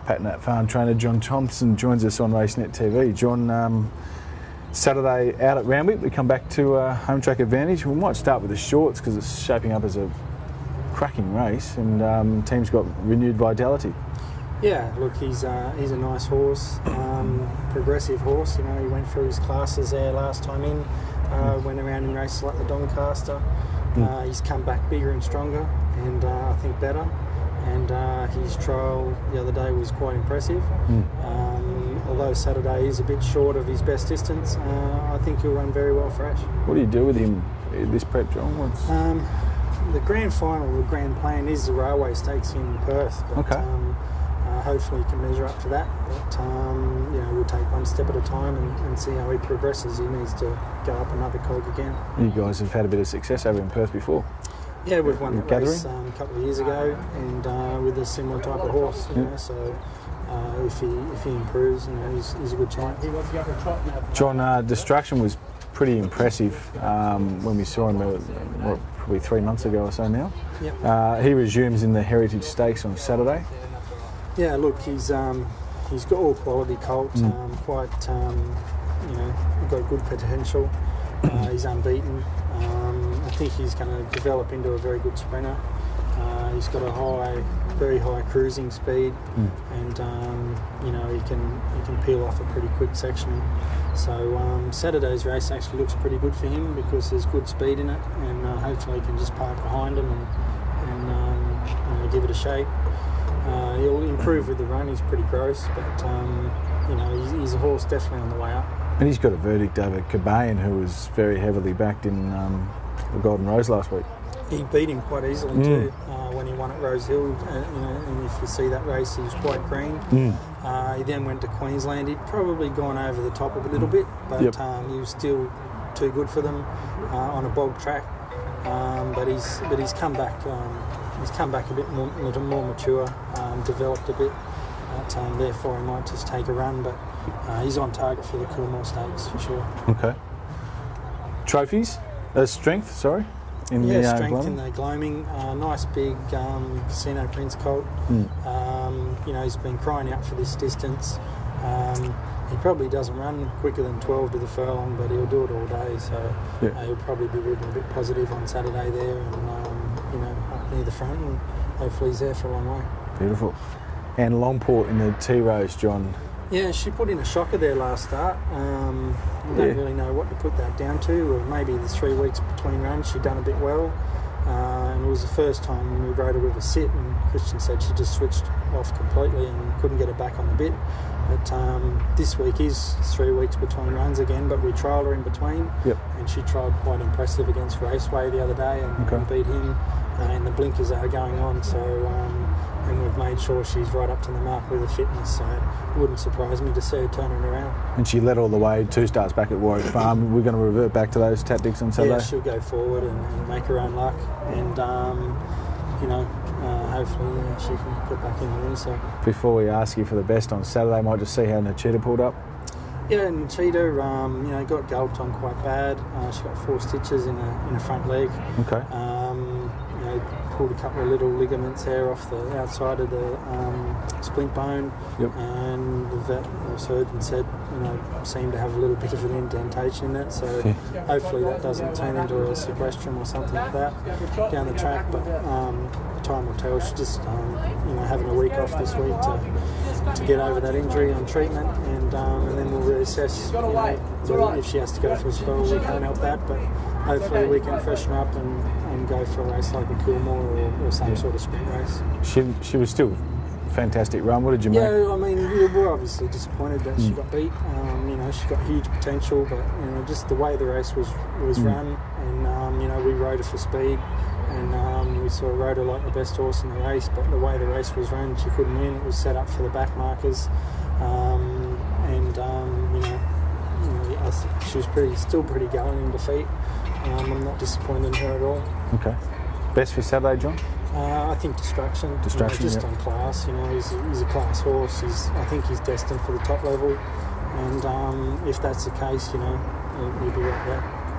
Pat Nat Farm trainer John Thompson joins us on Racenet TV. John, Saturday out at Randwick, we come back to home track advantage. We might start with the shorts because it's shaping up as a cracking race, and team's got renewed vitality. Yeah, look, he's a nice horse, progressive horse. You know, he went through his classes there last time in, went around in races like the Doncaster. He's come back bigger and stronger, and I think better. And his trial the other day was quite impressive. Although Saturday is a bit short of his best distance, I think he'll run very well fresh. What do you do with him this prep, John? The grand final, the grand plan is the Railway Stakes in Perth. But, okay. Hopefully he can measure up to that. But you know, we'll take one step at a time and see how he progresses. He needs to go up another cog again. You guys have had a bit of success over in Perth before. Yeah, we've won that race a couple of years ago, and with a similar type of horse. You know, so if he improves, you know, he's a good chance. John, Distraction was pretty impressive when we saw him probably 3 months ago or so now. Yep. He resumes in the Heritage Stakes on Saturday. Yeah, look, he's got all quality colt, quite you know, got good potential. He's unbeaten. I think he's going to develop into a very good sprinter. He's got a very high cruising speed, and you know, he can peel off a pretty quick sectioning. So Saturday's race actually looks pretty good for him because there's good speed in it, and hopefully he can just park behind him and you know, give it a shake. He'll improve with the run. He's pretty gross, but you know, he's a horse definitely on the way up. And he's got a verdict over Cabayan, who was very heavily backed in the Golden Rose last week. He beat him quite easily too when he won at Rose Hill. You know, and if you see that race, he was quite green. He then went to Queensland. He'd probably gone over the top a little bit, but he was still too good for them on a bog track. But he's come back. He's come back a bit more mature, developed a bit. But, therefore, he might just take a run. But he's on target for the Coolmore Stakes for sure. Okay. Trophies? Strength, sorry? Strength in the gloaming. Nice big Casino Prince colt. You know, he's been crying out for this distance. He probably doesn't run quicker than 12 to the furlong, but he'll do it all day. So he'll probably be ridden a bit positive on Saturday there, and you know, up near the front, and hopefully he's there for a long way. Beautiful. And Longport in the T-Rose, John. Yeah, she put in a shocker there last start. Don't really know what to put that down to. Or maybe the 3 weeks between runs she'd done a bit well. And it was the first time we rode her with a sit, and Christian said she just switched off completely and couldn't get her back on the bit. But this week is 3 weeks between runs again, but we trialled her in between. And she trialled quite impressive against Raceway the other day and beat him. And the blinkers are going on, so and we've made sure she's right up to the mark with her fitness, so it wouldn't surprise me to see her turning around. And she led all the way 2 starts back at Warwick Farm. We're going to revert back to those tactics on Saturday? Yeah, she'll go forward and make her own luck, and you know, hopefully she can get back in the winner. So before we ask you for the best on Saturday, might just see how Nachita pulled up. Yeah, and Cheetah, you know, got galloped on quite bad. She got 4 stitches in a front leg. Okay. You know, pulled a couple of little ligaments there off the outside of the splint bone. And the vet or surgeon said, you know, seemed to have a little bit of an indentation in it. So hopefully that doesn't turn into a sequestrum or something like that down the track. But time will tell. She's just you know, having a week off this week to get over that injury on treatment, and then we'll reassess. You know, if she has to go for a spell, we can't help that, but hopefully we can freshen her up and go for a race like the Coolmore or some sort of sprint race. She was still fantastic run. What did you make? Yeah, I mean, we were obviously disappointed that she got beat. You know, she got huge potential, but you know, just the way the race was run, and you know, we rode her for speed, and we sort of rode her like the best horse in the race. But the way the race was run, she couldn't win. It was set up for the back markers, and you know, she was still pretty gallant in defeat. I'm not disappointed in her at all. Okay. Best for Saturday, John? I think Distraction. You know, just on class. You know, he's a class horse. I think he's destined for the top level, and if that's the case, you know, he'll be right there.